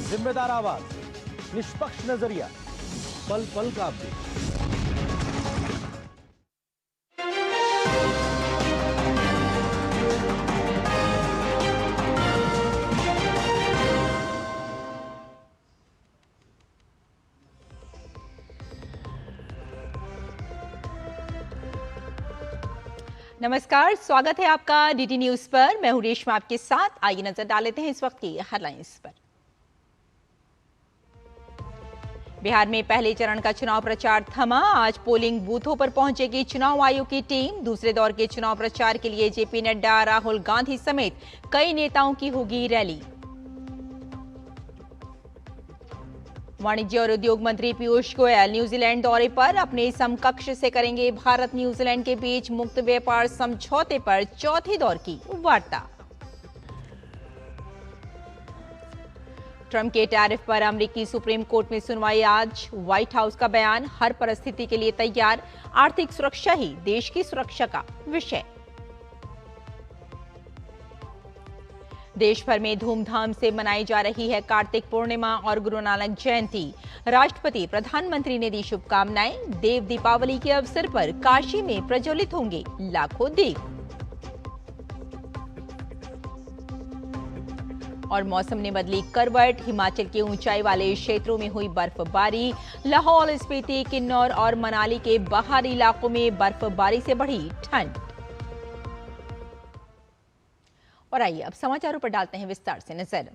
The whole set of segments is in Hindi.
जिम्मेदार आवाज, निष्पक्ष नजरिया, पल पल का अपडेट। नमस्कार, स्वागत है आपका डीटी न्यूज पर। मैं हूं रेशमा आपके साथ। आइए नजर डाल लेते हैं इस वक्त की हेडलाइंस पर। बिहार में पहले चरण का चुनाव प्रचार थमा। आज पोलिंग बूथों पर पहुंचेगी चुनाव आयोग की टीम। दूसरे दौर के चुनाव प्रचार के लिए जेपी नड्डा, राहुल गांधी समेत कई नेताओं की होगी रैली। वाणिज्य और उद्योग मंत्री पीयूष गोयल न्यूजीलैंड दौरे पर। अपने समकक्ष से करेंगे भारत न्यूजीलैंड के बीच मुक्त व्यापार समझौते पर चौथे दौर की वार्ता। ट्रंप के टैरिफ पर अमेरिकी सुप्रीम कोर्ट में सुनवाई आज। व्हाइट हाउस का बयान, हर परिस्थिति के लिए तैयार, आर्थिक सुरक्षा ही देश की सुरक्षा का विषय। देश भर में धूमधाम से मनाई जा रही है कार्तिक पूर्णिमा और गुरु नानक जयंती। राष्ट्रपति, प्रधानमंत्री ने दी शुभकामनाएं। देव दीपावली के अवसर पर काशी में प्रज्वलित होंगे लाखों दीप। और मौसम ने बदली करवट। हिमाचल के ऊंचाई वाले क्षेत्रों में हुई बर्फबारी। लाहौल स्पीति, किन्नौर और मनाली के बाहरी इलाकों में बर्फबारी से बढ़ी ठंड। और आइए अब समाचारों पर डालते हैं विस्तार से नजर।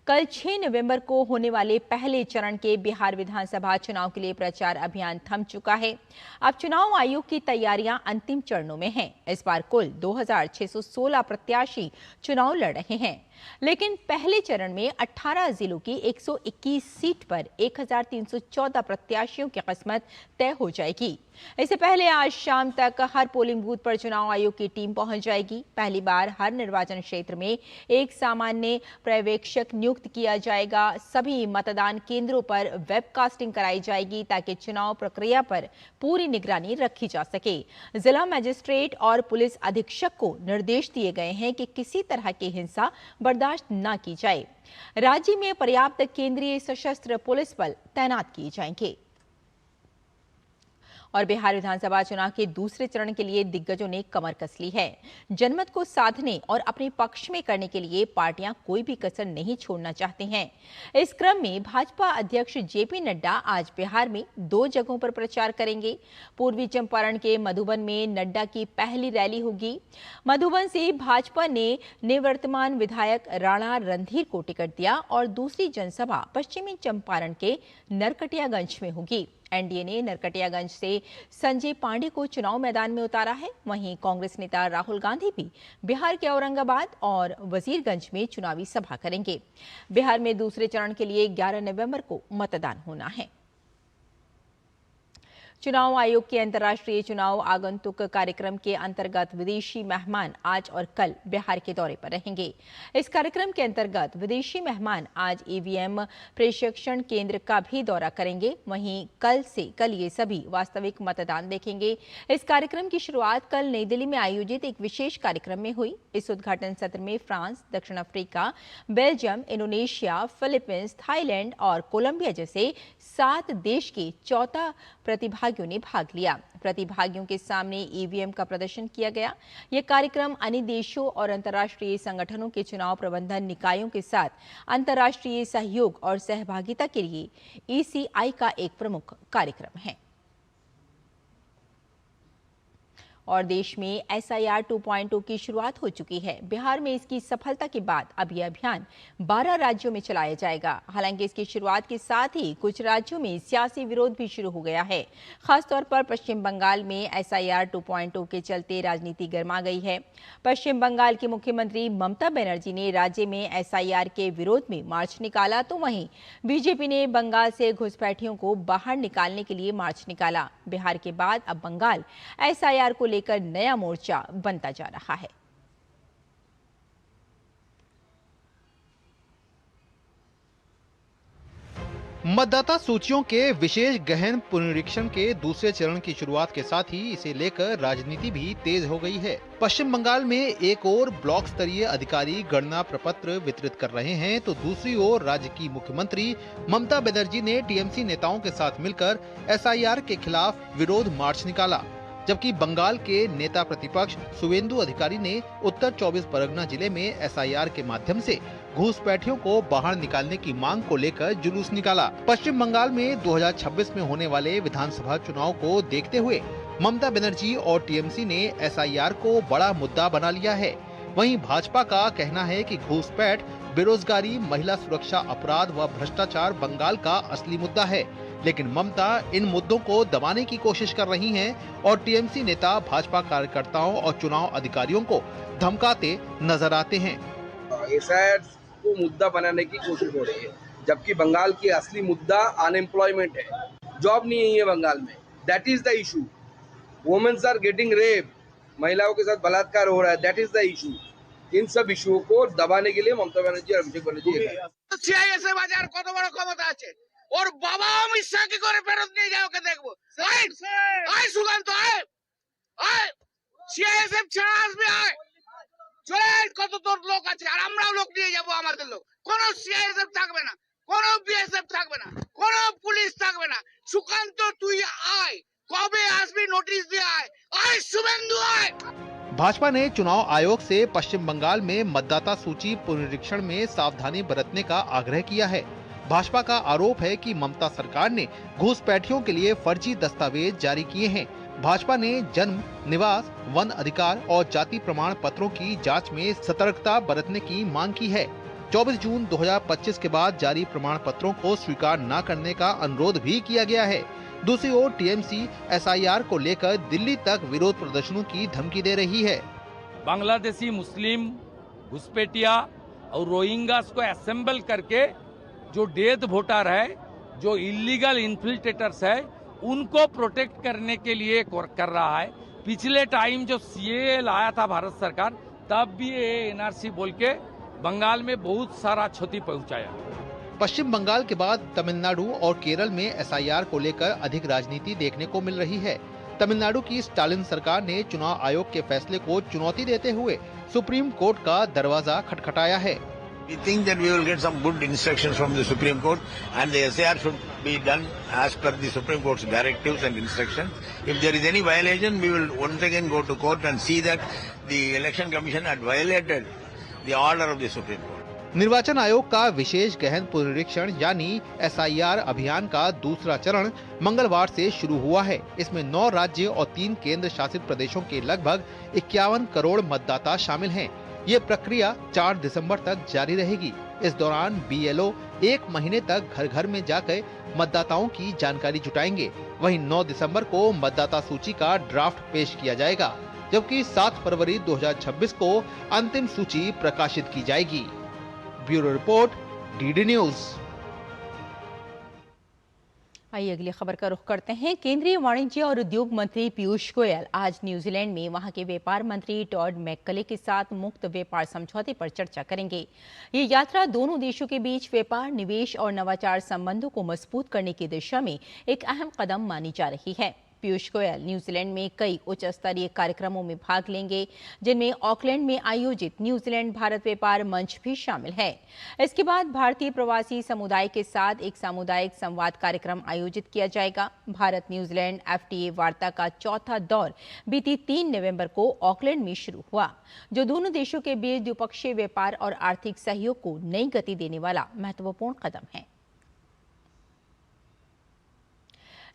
कल 6 नवंबर को होने वाले पहले चरण के बिहार विधानसभा चुनाव के लिए प्रचार अभियान थम चुका है। अब चुनाव आयोग की तैयारियां अंतिम चरणों में हैं। इस बार कुल 2616 प्रत्याशी चुनाव लड़ रहे हैं, लेकिन पहले चरण में 18 जिलों की 121 सीट पर 1314 प्रत्याशियों की किस्मत तय हो जाएगी। इससे पहले आज शाम तक हर पोलिंग बूथ पर चुनाव आयोग की टीम पहुंच जाएगी। पहली बार हर निर्वाचन क्षेत्र में एक सामान्य पर्यवेक्षक नियुक्त किया जाएगा। सभी मतदान केंद्रों पर वेबकास्टिंग कराई जाएगी ताकि चुनाव प्रक्रिया पर पूरी निगरानी रखी जा सके। जिला मजिस्ट्रेट और पुलिस अधीक्षक को निर्देश दिए गए हैं कि किसी तरह की हिंसा बर्दाश्त न की जाए। राज्य में पर्याप्त केंद्रीय सशस्त्र पुलिस बल तैनात किए जाएंगे। और बिहार विधानसभा चुनाव के दूसरे चरण के लिए दिग्गजों ने कमर कस ली है। जनमत को साधने और अपने पक्ष में करने के लिए पार्टियां कोई भी कसर नहीं छोड़ना चाहती हैं। इस क्रम में भाजपा अध्यक्ष जेपी नड्डा आज बिहार में 2 जगहों पर प्रचार करेंगे। पूर्वी चंपारण के मधुबन में नड्डा की पहली रैली होगी। मधुबन से भाजपा ने निवर्तमान विधायक राणा रणधीर को टिकट दिया और दूसरी जनसभा पश्चिमी चंपारण के नरकटियागंज में होगी। एनडीए ने नरकटियागंज से संजय पांडे को चुनाव मैदान में उतारा है। वहीं कांग्रेस नेता राहुल गांधी भी बिहार के औरंगाबाद और वजीरगंज में चुनावी सभा करेंगे। बिहार में दूसरे चरण के लिए 11 नवंबर को मतदान होना है। चुनाव आयोग के अंतर्राष्ट्रीय चुनाव आगंतुक कार्यक्रम के अंतर्गत विदेशी मेहमान आज और कल बिहार के दौरे पर रहेंगे। इस कार्यक्रम के अंतर्गत विदेशी मेहमान आज ईवीएम प्रशिक्षण केंद्र का भी दौरा करेंगे। वहीं कल ये सभी वास्तविक मतदान देखेंगे। इस कार्यक्रम की शुरुआत कल नई दिल्ली में आयोजित एक विशेष कार्यक्रम में हुई। इस उद्घाटन सत्र में फ्रांस, दक्षिण Africa, Belgium, Indonesia, Philippines, Thailand और कोलंबिया जैसे 7 देश के 14 प्रतिभागियों ने भाग लिया। प्रतिभागियों के सामने ईवीएम का प्रदर्शन किया गया। यह कार्यक्रम अन्य देशों और अंतर्राष्ट्रीय संगठनों के चुनाव प्रबंधन निकायों के साथ अंतर्राष्ट्रीय सहयोग और सहभागिता के लिए ईसीआई का एक प्रमुख कार्यक्रम है। और देश में एसआईआर 2.0 की शुरुआत हो चुकी है। बिहार में इसकी सफलता के बाद अब यह अभियान 12 राज्यों में चलाया जाएगा। हालांकि इसकी शुरुआत के साथ ही कुछ राज्यों में सियासी विरोध भी शुरू हो गया है। खासतौर पर पश्चिम बंगाल में एसआईआर 2.0 के चलते राजनीति गर्मा गई है। पश्चिम बंगाल की मुख्यमंत्री ममता बनर्जी ने राज्य में एसआईआर के विरोध में मार्च निकाला, तो वहीं बीजेपी ने बंगाल से घुसपैठियों को बाहर निकालने के लिए मार्च निकाला। बिहार के बाद अब बंगाल एसआईआर को लेकर नया मोर्चा बनता जा रहा है। मतदाता सूचियों के विशेष गहन पुनरीक्षण के दूसरे चरण की शुरुआत के साथ ही इसे लेकर राजनीति भी तेज हो गई है। पश्चिम बंगाल में एक ओर ब्लॉक स्तरीय अधिकारी गणना प्रपत्र वितरित कर रहे हैं, तो दूसरी ओर राज्य की मुख्यमंत्री ममता बनर्जी ने टीएमसी नेताओं के साथ मिलकर एसआईआर के खिलाफ विरोध मार्च निकाला। जबकि बंगाल के नेता प्रतिपक्ष शुवेंदु अधिकारी ने उत्तर 24 परगना जिले में एसआईआर के माध्यम से घूसपैठियों को बाहर निकालने की मांग को लेकर जुलूस निकाला। पश्चिम बंगाल में 2026 में होने वाले विधानसभा चुनाव को देखते हुए ममता बनर्जी और टीएमसी ने एसआईआर को बड़ा मुद्दा बना लिया है। वहीं भाजपा का कहना है कि घूसपैठ, बेरोजगारी, महिला सुरक्षा अपराध व भ्रष्टाचार बंगाल का असली मुद्दा है, लेकिन ममता इन मुद्दों को दबाने की कोशिश कर रही हैं और टीएमसी नेता भाजपा कार्यकर्ताओं और चुनाव अधिकारियों को धमकाते नजर आते हैं। एसआईआर को मुद्दा बनाने की कोशिश हो रही है, जबकि बंगाल की असली मुद्दा अनएम्प्लॉयमेंट है, जॉब नहीं है बंगाल में। That is the issue. Womens are getting rape, महिलाओं के साथ बलात्कार हो रहा है, दैट इज द इशू। इन सब इशुओं को दबाने के लिए ममता बनर्जी और अभिषेक बनर्जी সিআইএসএ বাজার কত বড় ক্ষমতা আছে, ওর বাবা অমিত শাহ কি করে ফেরত নিয়ে যাও ওকে দেখবো। আয় সুকান্ত, আয় সিআইএসএফ ছাড়া আসবে, আয় চলে আয়, কত তোর লোক আছে আর আমরাও লোক নিয়ে যাবো, আমাদের লোক। কোনো সিআইএসএফ থাকবে না, কোনো বিএসএফ থাকবে না, কোনো পুলিশ থাকবে না। সুকান্ত তুই আয়, কবে আসবি নোটিশ দিয়ে আয়, আয় শুভেন্দু আয়। भाजपा ने चुनाव आयोग से पश्चिम बंगाल में मतदाता सूची पुनरीक्षण में सावधानी बरतने का आग्रह किया है। भाजपा का आरोप है कि ममता सरकार ने घूसपैठियों के लिए फर्जी दस्तावेज जारी किए हैं। भाजपा ने जन्म, निवास, वन अधिकार और जाति प्रमाण पत्रों की जांच में सतर्कता बरतने की मांग की है। 24 जून 2025 के बाद जारी प्रमाण पत्रों को स्वीकार न करने का अनुरोध भी किया गया है। दूसरी ओर टीएमसी एसआईआर को लेकर दिल्ली तक विरोध प्रदर्शनों की धमकी दे रही है। बांग्लादेशी मुस्लिम घुसपैठिया और रोहिंग्यास को असेंबल करके जो डेथ वोटर है, जो इलीगल इन्फिल्ट्रेटर्स है, उनको प्रोटेक्ट करने के लिए कर रहा है। पिछले टाइम जो सीएए लाया था भारत सरकार, तब भी ये एनआरसी बोल के बंगाल में बहुत सारा क्षति पहुंचाया। पश्चिम बंगाल के बाद तमिलनाडु और केरल में एसआईआर को लेकर अधिक राजनीति देखने को मिल रही है। तमिलनाडु की स्टालिन सरकार ने चुनाव आयोग के फैसले को चुनौती देते हुए सुप्रीम कोर्ट का दरवाजा खटखटाया है। We think that we will get some good instructions from the Supreme Court, and the SAR should be done as per the Supreme Court's directives and instructions. If there is any violation, we will once again go to court and see that the Election Commission had violated the order of the Supreme Court. निर्वाचन आयोग का विशेष गहन पुनरीक्षण यानी एसआईआर अभियान का दूसरा चरण मंगलवार से शुरू हुआ है। इसमें 9 राज्य और 3 केंद्र शासित प्रदेशों के लगभग 51 करोड़ मतदाता शामिल हैं। ये प्रक्रिया 4 दिसंबर तक जारी रहेगी। इस दौरान बीएलओ 1 महीने तक घर घर में जाकर मतदाताओं की जानकारी जुटाएंगे। वहीं 9 दिसंबर को मतदाता सूची का ड्राफ्ट पेश किया जाएगा, जबकि 7 फरवरी 2026 को अंतिम सूची प्रकाशित की जाएगी। Bureau report, DD news. आइए अगली खबर का रुख करते हैं। केंद्रीय वाणिज्य और उद्योग मंत्री पीयूष गोयल आज न्यूजीलैंड में वहां के व्यापार मंत्री टॉड मैककले के साथ मुक्त व्यापार समझौते पर चर्चा करेंगे। ये यात्रा दोनों देशों के बीच व्यापार, निवेश और नवाचार संबंधों को मजबूत करने की दिशा में एक अहम कदम मानी जा रही है। पीयूष गोयल न्यूजीलैंड में कई उच्च स्तरीय कार्यक्रमों में भाग लेंगे, जिनमें ऑकलैंड में आयोजित न्यूजीलैंड भारत व्यापार मंच भी शामिल है। इसके बाद भारतीय प्रवासी समुदाय के साथ एक सामुदायिक संवाद कार्यक्रम आयोजित किया जाएगा। भारत न्यूजीलैंड एफटीए वार्ता का चौथा दौर बीती 3 नवंबर को ऑकलैंड में शुरू हुआ, जो दोनों देशों के बीच द्विपक्षीय व्यापार और आर्थिक सहयोग को नई गति देने वाला महत्वपूर्ण कदम है।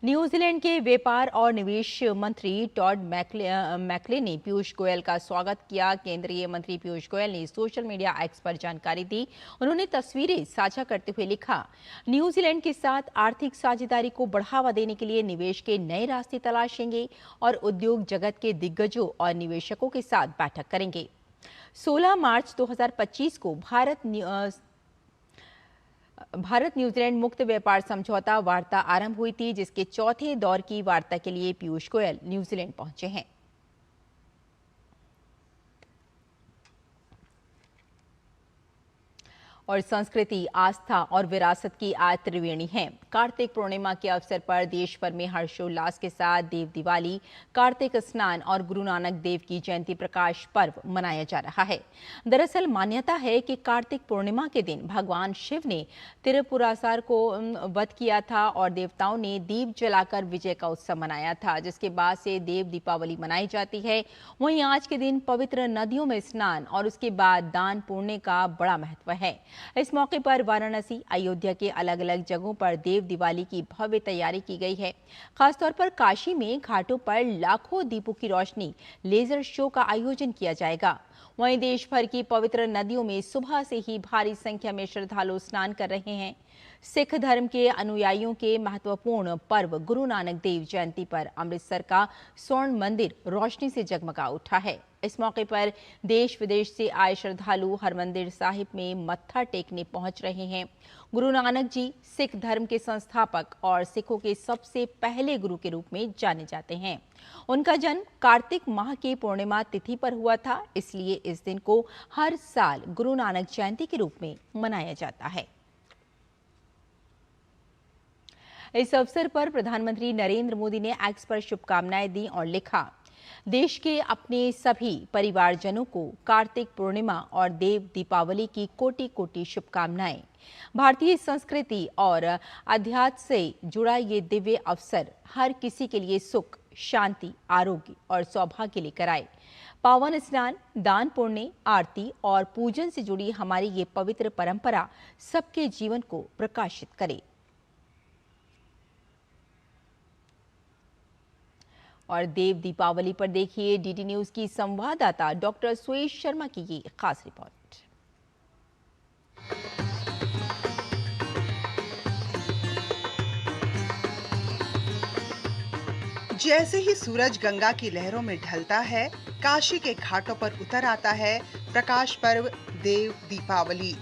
न्यूजीलैंड के व्यापार और निवेश मंत्री टॉड मैकले ने पीयूष गोयल का स्वागत किया। केंद्रीय मंत्री पीयूष गोयल ने सोशल मीडिया एक्स पर जानकारी दी। उन्होंने तस्वीरें साझा करते हुए लिखा, न्यूजीलैंड के साथ आर्थिक साझेदारी को बढ़ावा देने के लिए निवेश के नए रास्ते तलाशेंगे और उद्योग जगत के दिग्गजों और निवेशकों के साथ बैठक करेंगे। 16 मार्च 2025 को भारत न्यूजीलैंड मुक्त व्यापार समझौता वार्ता आरंभ हुई थी, जिसके चौथे दौर की वार्ता के लिए पीयूष गोयल न्यूजीलैंड पहुंचे हैं। और संस्कृति, आस्था और विरासत की आज त्रिवेणी है। कार्तिक पूर्णिमा के अवसर पर देश भर में हर्षोल्लास के साथ देव दिवाली, कार्तिक स्नान और गुरु नानक देव की जयंती प्रकाश पर्व मनाया जा रहा है। दरअसल मान्यता है कि कार्तिक पूर्णिमा के दिन भगवान शिव ने त्रिपुरासुर को वध किया था और देवताओं ने दीप जलाकर विजय का उत्सव मनाया था, जिसके बाद से देव दीपावली मनाई जाती है। वहीं आज के दिन पवित्र नदियों में स्नान और उसके बाद दान पुण्य का बड़ा महत्व है। इस मौके पर वाराणसी, अयोध्या के अलग अलग जगहों पर देव दिवाली की भव्य तैयारी की गई है। खासतौर पर काशी में घाटों पर लाखों दीपों की रोशनी, लेजर शो का आयोजन किया जाएगा। वहीं देश भर की पवित्र नदियों में सुबह से ही भारी संख्या में श्रद्धालु स्नान कर रहे हैं। सिख धर्म के अनुयायियों के महत्वपूर्ण पर्व गुरु नानक देव जयंती पर अमृतसर का स्वर्ण मंदिर रोशनी से जगमगा उठा है। इस मौके पर देश विदेश से आए श्रद्धालु हरमंदिर साहिब में मत्था टेकने पहुंच रहे हैं। गुरु नानक जी सिख धर्म के संस्थापक और सिखों के सबसे पहले गुरु के रूप में जाने जाते हैं। उनका जन्म कार्तिक माह की पूर्णिमा तिथि पर हुआ था, इसलिए इस दिन को हर साल गुरु नानक जयंती के रूप में मनाया जाता है। इस अवसर पर प्रधानमंत्री नरेंद्र मोदी ने एक्स पर शुभकामनाएं दी और लिखा, देश के अपने सभी परिवारजनों को कार्तिक पूर्णिमा और देव दीपावली की कोटि कोटि शुभकामनाएं। भारतीय संस्कृति और अध्यात्म से जुड़ा ये दिव्य अवसर हर किसी के लिए सुख, शांति, आरोग्य और सौभाग्य लेकर आए। पावन स्नान, दान पुण्य, आरती और पूजन से जुड़ी हमारी ये पवित्र परंपरा सबके जीवन को प्रकाशित करे। और देव दीपावली पर देखिए डीडी न्यूज की संवाददाता डॉक्टर सुयश शर्मा की ये खास रिपोर्ट। जैसे ही सूरज गंगा की लहरों में ढलता है, काशी के घाटों पर उतर आता है प्रकाश पर्व देव दीपावली।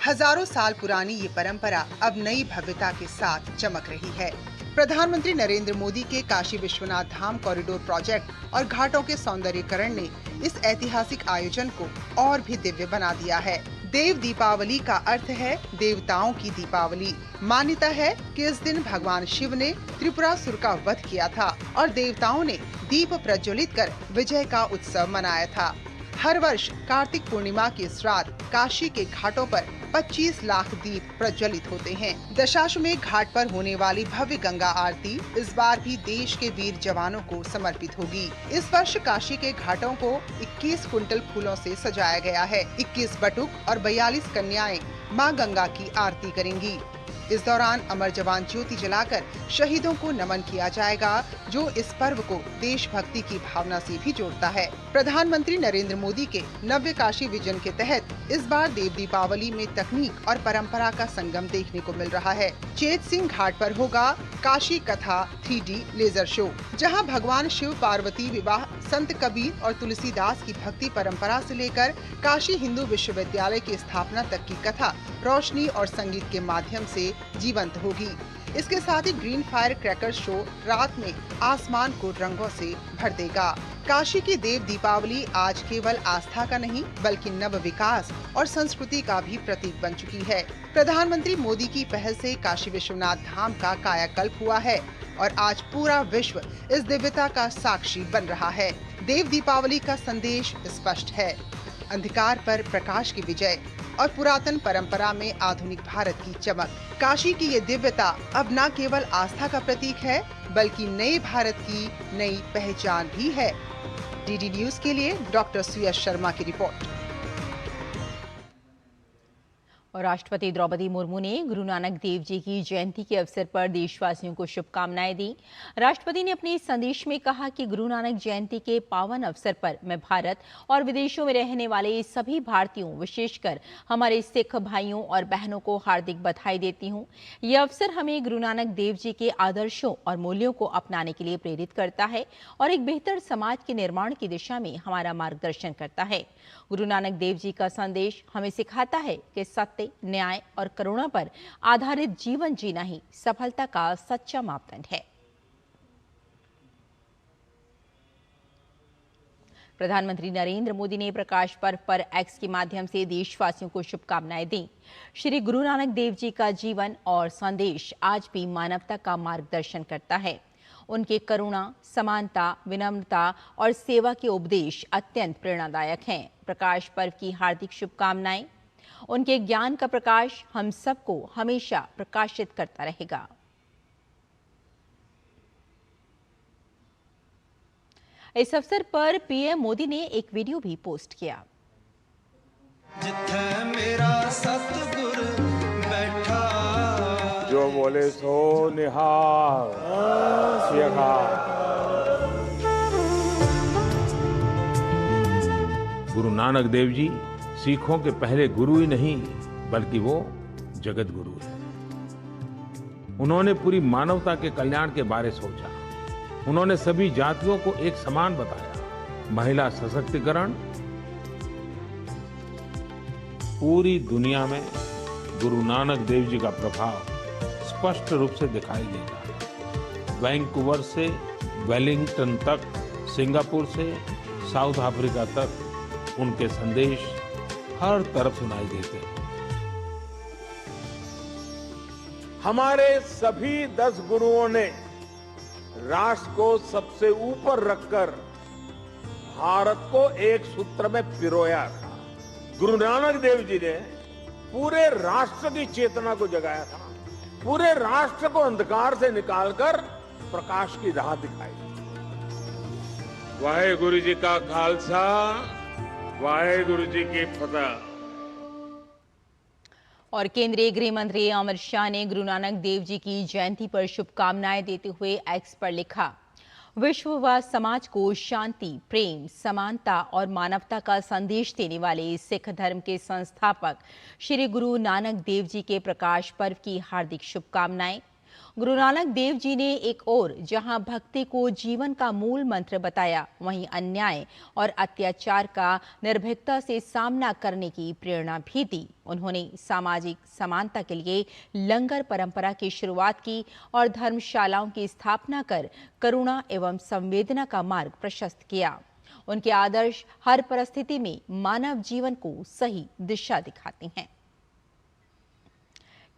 हजारों साल पुरानी ये परंपरा अब नई भव्यता के साथ चमक रही है। प्रधानमंत्री नरेंद्र मोदी के काशी विश्वनाथ धाम कॉरिडोर प्रोजेक्ट और घाटों के सौंदर्यीकरण ने इस ऐतिहासिक आयोजन को और भी दिव्य बना दिया है। देव दीपावली का अर्थ है देवताओं की दीपावली। मान्यता है कि इस दिन भगवान शिव ने त्रिपुरासुर का वध किया था और देवताओं ने दीप प्रज्वलित कर विजय का उत्सव मनाया था। हर वर्ष कार्तिक पूर्णिमा की इस रात काशी के घाटों पर 25 लाख दीप प्रज्वलित होते हैं। दशाश्वमेध घाट पर होने वाली भव्य गंगा आरती इस बार भी देश के वीर जवानों को समर्पित होगी। इस वर्ष काशी के घाटों को 21 कुंटल फूलों से सजाया गया है। 21 बटुक और 42 कन्याएं मां गंगा की आरती करेंगी। इस दौरान अमर जवान ज्योति जलाकर शहीदों को नमन किया जाएगा, जो इस पर्व को देशभक्ति की भावना से भी जोड़ता है। प्रधानमंत्री नरेंद्र मोदी के नव्य काशी विजन के तहत इस बार देव दीपावली में तकनीक और परंपरा का संगम देखने को मिल रहा है। चेत सिंह घाट पर होगा काशी कथा 3D लेजर शो, जहां भगवान शिव पार्वती विवाह, संत कबीर और तुलसीदास की भक्ति परंपरा से लेकर काशी हिंदू विश्वविद्यालय की स्थापना तक की कथा रोशनी और संगीत के माध्यम से जीवंत होगी। इसके साथ ही ग्रीन फायर क्रैकर शो रात में आसमान को रंगों से भर देगा। काशी की देव दीपावली आज केवल आस्था का नहीं बल्कि नव विकास और संस्कृति का भी प्रतीक बन चुकी है। प्रधानमंत्री मोदी की पहल से काशी विश्वनाथ धाम का कायाकल्प हुआ है और आज पूरा विश्व इस दिव्यता का साक्षी बन रहा है। देव दीपावली का संदेश स्पष्ट है, अंधकार पर प्रकाश की विजय और पुरातन परंपरा में आधुनिक भारत की चमक। काशी की ये दिव्यता अब न केवल आस्था का प्रतीक है बल्कि नए भारत की नई पहचान भी है। डीडी न्यूज के लिए डॉक्टर सुयश शर्मा की रिपोर्ट। और राष्ट्रपति द्रौपदी मुर्मू ने गुरु नानक देव जी की जयंती के अवसर पर देशवासियों को शुभकामनाएं दी। राष्ट्रपति ने अपने संदेश में कहा कि गुरु नानक जयंती के पावन अवसर पर मैं भारत और विदेशों में रहने वाले सभी भारतीयों, विशेषकर हमारे सिख भाइयों और बहनों को हार्दिक बधाई देती हूं। यह अवसर हमें गुरु नानक देव जी के आदर्शों और मूल्यों को अपनाने के लिए प्रेरित करता है और एक बेहतर समाज के निर्माण की दिशा में हमारा मार्गदर्शन करता है। गुरु नानक देव जी का संदेश हमें सिखाता है कि सत्य, न्याय और करुणा पर आधारित जीवन जीना ही सफलता का सच्चा मापदंड है। प्रधानमंत्री नरेंद्र मोदी ने प्रकाश पर्व पर एक्स के माध्यम से देशवासियों को शुभकामनाएं दी। श्री गुरु नानक देव जी का जीवन और संदेश आज भी मानवता का मार्गदर्शन करता है। उनके करुणा, समानता, विनम्रता और सेवा के उपदेश अत्यंत प्रेरणादायक हैं। प्रकाश पर्व की हार्दिक शुभकामनाएं। उनके ज्ञान का प्रकाश हम सबको हमेशा प्रकाशित करता रहेगा। इस अवसर पर पीएम मोदी ने एक वीडियो भी पोस्ट किया। जिथे मेरा सतगुरु बैठा, जो बोले सो निहाल। गुरु नानक देव जी सिखों के पहले गुरु ही नहीं बल्कि वो जगत गुरु है। उन्होंने पूरी मानवता के कल्याण के बारे सोचा। उन्होंने सभी जातियों को एक समान बताया। महिला सशक्तिकरण पूरी दुनिया में गुरु नानक देव जी का प्रभाव स्पष्ट रूप से दिखाई देता है। वैंकूवर से वेलिंगटन तक, सिंगापुर से साउथ अफ्रीका तक उनके संदेश हर तरफ सुनाई देते हैं। हमारे सभी 10 गुरुओं ने राष्ट्र को सबसे ऊपर रखकर भारत को एक सूत्र में पिरोया था। गुरु नानक देव जी ने पूरे राष्ट्र की चेतना को जगाया था। पूरे राष्ट्र को अंधकार से निकालकर प्रकाश की राह दिखाई। वाहेगुरु जी का खालसा, वाहेगुरु जी की फतह। और केंद्रीय गृह मंत्री अमित शाह ने गुरु नानक देव जी की जयंती पर शुभकामनाएं देते हुए एक्स पर लिखा, विश्व व समाज को शांति, प्रेम, समानता और मानवता का संदेश देने वाले सिख धर्म के संस्थापक श्री गुरु नानक देव जी के प्रकाश पर्व की हार्दिक शुभकामनाएं। गुरु नानक देव जी ने एक ओर जहां भक्ति को जीवन का मूल मंत्र बताया, वहीं अन्याय और अत्याचार का निर्भीकता से सामना करने की प्रेरणा भी दी। उन्होंने सामाजिक समानता के लिए लंगर परंपरा की शुरुआत की और धर्मशालाओं की स्थापना कर करुणा एवं संवेदना का मार्ग प्रशस्त किया। उनके आदर्श हर परिस्थिति में मानव जीवन को सही दिशा दिखाते हैं।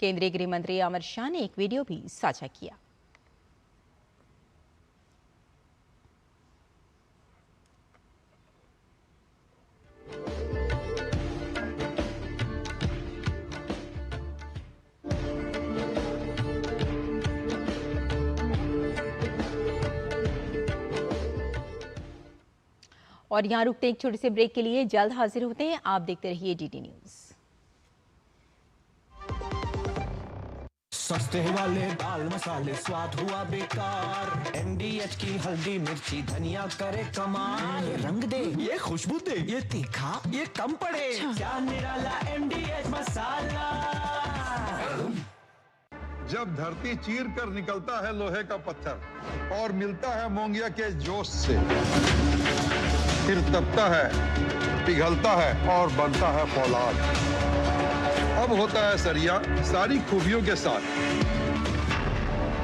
केंद्रीय गृह मंत्री अमित शाह ने एक वीडियो भी साझा किया। और यहाँ रुकते एक छोटे से ब्रेक के लिए, जल्द हाजिर होते हैं। आप देखते रहिए डीडी न्यूज। सस्ते वाले दाल मसाले स्वाद हुआ बेकार। MDH की हल्दी मिर्ची धनिया करे कमाल। ये रंग दे, ये खुशबू दे, ये तीखा, ये कम पड़े। क्या निराला MDH मसाला। जब धरती चीर कर निकलता है लोहे का पत्थर और मिलता है मोंगिया के जोश से, फिर तपता है, पिघलता है और बनता है फौलाद। अब होता है सरिया सारी खूबियों के साथ।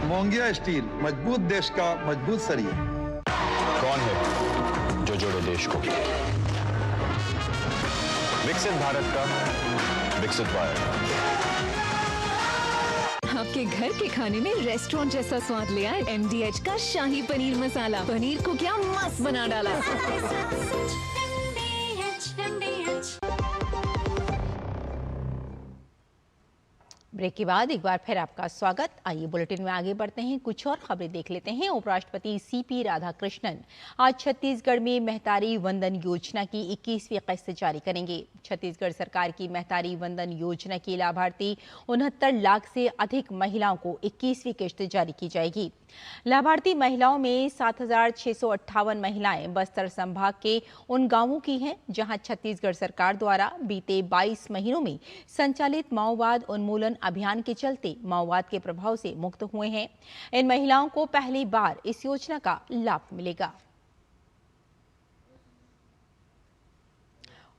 मोंगिया स्टील, मजबूत देश का मजबूत सरिया। कौन है जो जोड़े देश को? विकसित भारत का विकसित भारत। आपके घर के खाने में रेस्टोरेंट जैसा स्वाद ले आए MDH का शाही पनीर मसाला। पनीर को क्या मस्त बना डाला। ब्रेक के बाद एक बार फिर आपका स्वागत। आइए बुलेटिन में आगे बढ़ते हैं, कुछ और खबरें देख लेते हैं। उपराष्ट्रपति CP राधाकृष्णन आज छत्तीसगढ़ में महतारी वंदन योजना की 21वीं किस्त जारी करेंगे। छत्तीसगढ़ सरकार की महतारी वंदन योजना की लाभार्थी 69 लाख से अधिक महिलाओं को 21वीं किस्त जारी की जाएगी। लाभार्थी महिलाओं में 7,658 महिलाएं बस्तर संभाग के उन गांवों की हैं जहां छत्तीसगढ़ सरकार द्वारा बीते 22 महीनों में संचालित माओवाद उन्मूलन अभियान के चलते माओवाद के प्रभाव से मुक्त हुए हैं। इन महिलाओं को पहली बार इस योजना का लाभ मिलेगा।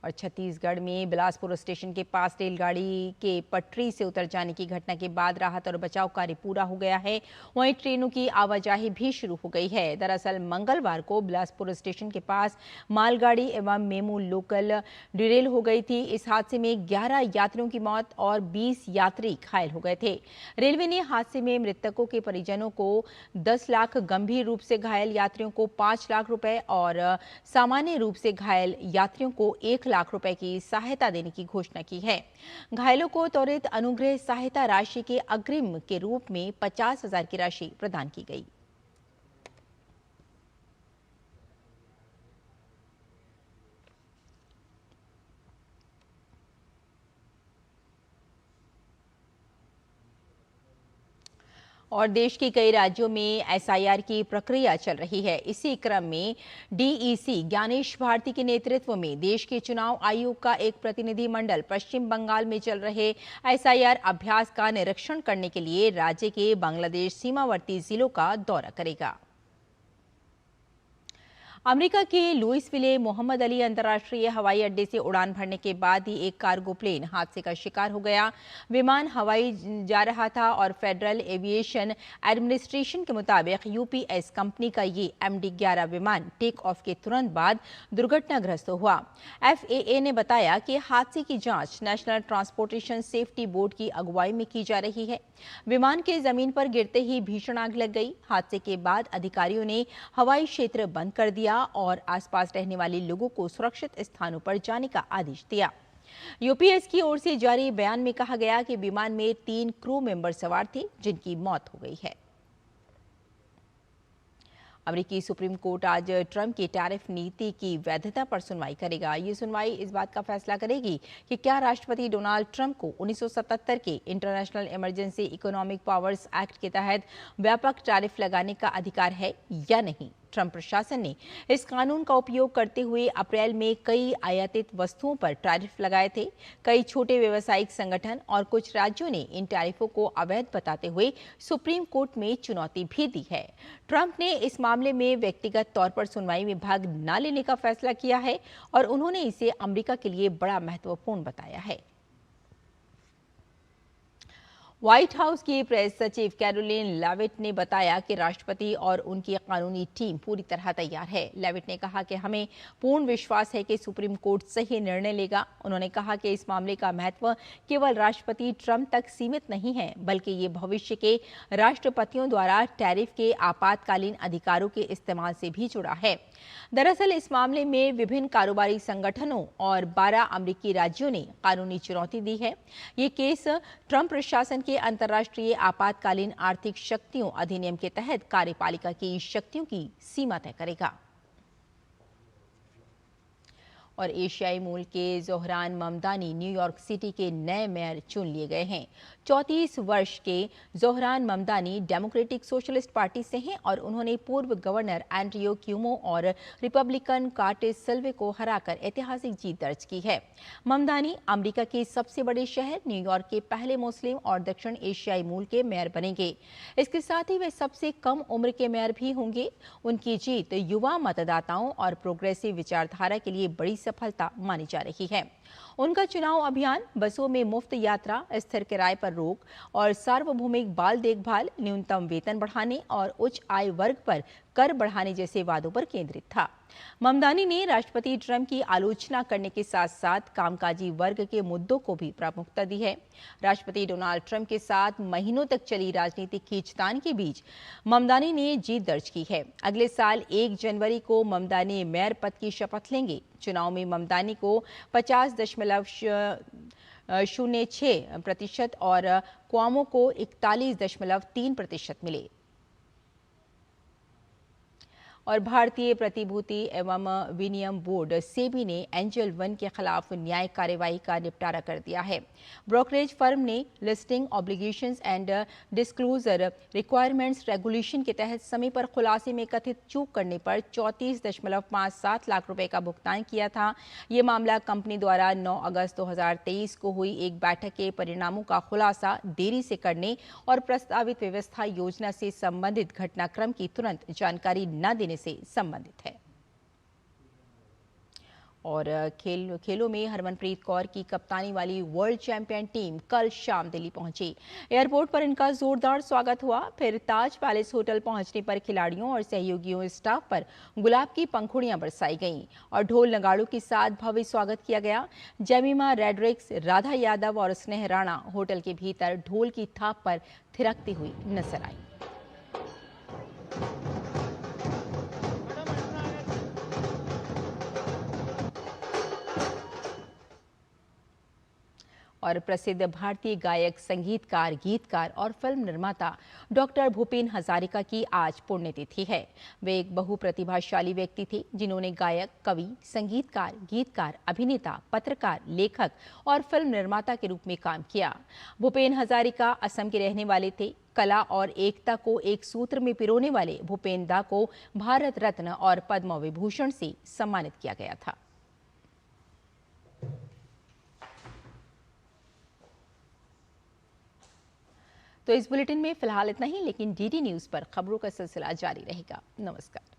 और छत्तीसगढ़ में बिलासपुर स्टेशन के पास रेलगाड़ी के पटरी से उतर जाने की घटना के बाद राहत और बचाव कार्य पूरा हो गया है। वहीं ट्रेनों की आवाजाही भी शुरू हो गई है। दरअसल मंगलवार को बिलासपुर स्टेशन के पास मालगाड़ी एवं मेमू लोकल डिरेल हो गई थी। इस हादसे में 11 यात्रियों की मौत और 20 यात्री घायल हो गए थे। रेलवे ने हादसे में मृतकों के परिजनों को 10 लाख, गंभीर रूप से घायल यात्रियों को 5 लाख रुपए और सामान्य रूप से घायल यात्रियों को 1 लाख रुपए की सहायता देने की घोषणा की है। घायलों को त्वरित अनुग्रह सहायता राशि के अग्रिम के रूप में 50,000 की राशि प्रदान की गई। और देश के कई राज्यों में एसआईआर की प्रक्रिया चल रही है। इसी क्रम में डीईसी ज्ञानेश भारती के नेतृत्व में देश के चुनाव आयोग का एक प्रतिनिधि मंडल पश्चिम बंगाल में चल रहे एसआईआर अभ्यास का निरीक्षण करने के लिए राज्य के बांग्लादेश सीमावर्ती जिलों का दौरा करेगा। अमेरिका के लुइसविले मोहम्मद अली अंतर्राष्ट्रीय हवाई अड्डे से उड़ान भरने के बाद ही एक कार्गो प्लेन हादसे का शिकार हो गया। विमान हवाई जा रहा था और फेडरल एविएशन एडमिनिस्ट्रेशन के मुताबिक यूपीएस कंपनी का ये MD-11 विमान टेक ऑफ के तुरंत बाद दुर्घटनाग्रस्त हुआ। FAA ने बताया कि हादसे की जांच नेशनल ट्रांसपोर्टेशन सेफ्टी बोर्ड की अगुवाई में की जा रही है। विमान के जमीन पर गिरते ही भीषण आग लग गई। हादसे के बाद अधिकारियों ने हवाई क्षेत्र बंद कर दिया और आसपास रहने वाले लोगों को सुरक्षित स्थानों पर जाने का आदेश दिया। यूपीएस की ओर से जारी बयान में कहा गया कि विमान में 3 क्रू मेंबर सवार थे जिनकी मौत हो गई है। अमेरिकी सुप्रीम कोर्ट आज ट्रंप की टैरिफ नीति की वैधता पर सुनवाई करेगा। ये सुनवाई इस बात का फैसला करेगी कि क्या राष्ट्रपति डोनाल्ड ट्रंप को 1977 के international emergency economic powers act के तहत व्यापक टैरिफ लगाने का अधिकार है या नहीं। ट्रंप प्रशासन ने इस कानून का उपयोग करते हुए अप्रैल में कई आयातित वस्तुओं पर टैरिफ लगाए थे। कई छोटे व्यावसायिक संगठन और कुछ राज्यों ने इन टैरिफों को अवैध बताते हुए सुप्रीम कोर्ट में चुनौती भी दी है। ट्रंप ने इस मामले में व्यक्तिगत तौर पर सुनवाई में भाग न लेने का फैसला किया है और उन्होंने इसे अमेरिका के लिए बड़ा महत्वपूर्ण बताया है। व्हाइट हाउस की प्रेस सचिव कैरोलिन लेविट ने बताया कि राष्ट्रपति और उनकी कानूनी टीम पूरी तरह तैयार है। लेविट ने कहा कि हमें पूर्ण विश्वास है कि सुप्रीम कोर्ट सही निर्णय लेगा। उन्होंने कहा कि इस मामले का महत्व केवल राष्ट्रपति ट्रंप तक सीमित नहीं है, बल्कि ये भविष्य के राष्ट्रपतियों द्वारा टैरिफ के आपातकालीन अधिकारों के इस्तेमाल से भी जुड़ा है। दरअसल इस मामले में विभिन्न कारोबारी संगठनों और 12 अमेरिकी राज्यों ने कानूनी चुनौती दी है। ये केस ट्रंप प्रशासन के अंतर्राष्ट्रीय आपातकालीन आर्थिक शक्तियों अधिनियम के तहत कार्यपालिका की शक्तियों की सीमा तय करेगा। और एशियाई मूल के जोहरान ममदानी न्यूयॉर्क सिटी के नए मेयर चुन लिए गए हैं। 34 वर्ष के Zohran Mamdani democratic socialist party से हैं और उन्होंने पूर्व गवर्नर एंड्रियो क्यूमो और रिपब्लिकन कार्टिस सिल्वे को हराकर ऐतिहासिक जीत दर्ज की है। ममदानी अमेरिका के सबसे बड़े शहर न्यूयॉर्क के पहले मुस्लिम और दक्षिण एशियाई मूल के मेयर बनेंगे। इसके साथ ही वे सबसे कम उम्र के मेयर भी होंगे। उनकी जीत युवा मतदाताओं और प्रोग्रेसिव विचारधारा के लिए बड़ी सफलता मानी जा रही है। उनका चुनाव अभियान बसों में मुफ्त यात्रा, स्थिर किराए पर रोक और सार्वभौमिक बाल देखभाल, न्यूनतम वेतन बढ़ाने और उच्च आय वर्ग पर कर बढ़ाने जैसे वादों पर केंद्रित था। ममदानी ने राष्ट्रपति ट्रंप की आलोचना करने के साथ साथ कामकाजी वर्ग के मुद्दों को भी प्रमुखता दी है। राष्ट्रपति डोनाल्ड ट्रंप के साथ महीनों तक चली राजनीतिक खींचतान के बीच ममदानी ने जीत दर्ज की है। अगले साल 1 जनवरी को ममदानी मेयर पद की शपथ लेंगे। चुनाव में ममदानी को 50.06% और क्वामो को 41.3% मिले। और भारतीय प्रतिभूति एवं विनिमय बोर्ड सेबी ने एंजल वन के खिलाफ न्याय कार्यवाही का निपटारा कर दिया है। ब्रोकरेज फर्म ने listing obligations and disclosure requirements regulation के तहत समय पर खुलासे में कथित चूक करने पर 34.57 लाख रुपए का भुगतान किया था। ये मामला कंपनी द्वारा 9 अगस्त 2023 को हुई एक बैठक के परिणामों का खुलासा देरी से करने और प्रस्तावित व्यवस्था योजना से संबंधित घटनाक्रम की तुरंत जानकारी न देने से संबंधित है। और खेलों में हरमनप्रीत कौर की कप्तानी वाली वर्ल्ड चैंपियन टीम कल शाम दिल्ली पहुंची। एयरपोर्ट पर इनका जोरदार स्वागत हुआ। फिर ताज पैलेस होटल पहुंचने पर खिलाड़ियों और सहयोगियों स्टाफ पर गुलाब की पंखुड़ियां बरसाई गईं और ढोल नगाड़ों के साथ भव्य स्वागत किया गया। जेमिमा रेड्रिक्स, राधा यादव और स्नेह राणा होटल के भीतर ढोल की थाप पर थिरकती हुई नजर आई। और प्रसिद्ध भारतीय गायक, संगीतकार, गीतकार और फिल्म निर्माता डॉक्टर भूपेन हजारिका की आज पुण्यतिथि है। वे एक बहुप्रतिभाशाली व्यक्ति थे जिन्होंने गायक, कवि, संगीतकार, गीतकार, अभिनेता, पत्रकार, लेखक और फिल्म निर्माता के रूप में काम किया। भूपेन हजारिका असम के रहने वाले थे। कला और एकता को एक सूत्र में पिरोने वाले भूपेन दा को भारत रत्न और पद्म विभूषण से सम्मानित किया गया था। तो इस बुलेटिन में फिलहाल इतना ही, लेकिन डीडी न्यूज़ पर खबरों का सिलसिला जारी रहेगा। नमस्कार।